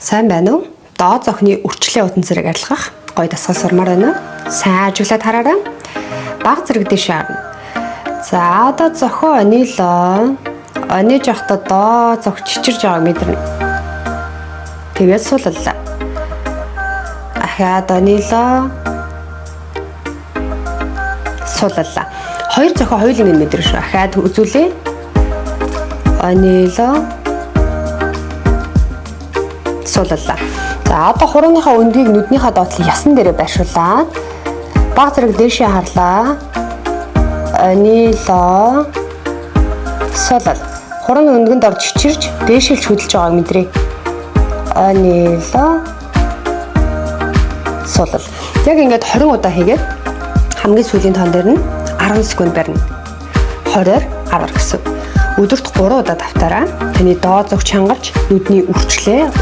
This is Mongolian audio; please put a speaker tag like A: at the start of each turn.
A: Сайн байна уу? Доод зохины үрчлэлийн удан зэрэг арилгах гоё дасгал сурмаар байна. Сайн ажиглаад хараарай. Баг зэрэг дэше харна. За одоо зохио онилоо. Ониж явахдаа доо зох чичирж байгааг мэдэрнэ. Тэгээд сууллаа. Ахаад онилоо. Сууллаа. Хоёр зохио хоёулын нь мэдэрнэ шүү. Ахаад үзүүлээ. Онилоо. Сууллаа. За одоо хурууныхаа өндгийг нүднийхээ доотлон ясан дээрээ байршуулаад баг зэрэг дээшээ харлаа. Онилоо. Сууллаа. Хурууны өндгөнд орж чичирж дээшээлж хөдөлж байгааг мэдрээ. Онилоо. Сууллаа. Яг ингээд 20 удаа хийгээд хамгийн сүүлийн тоон дээр нь 10 секунд барина. 20-оор 10 гэсэн. Өдөрт 3 удаа давтаараа таны доод зөх чангалж нүдний үрчлээ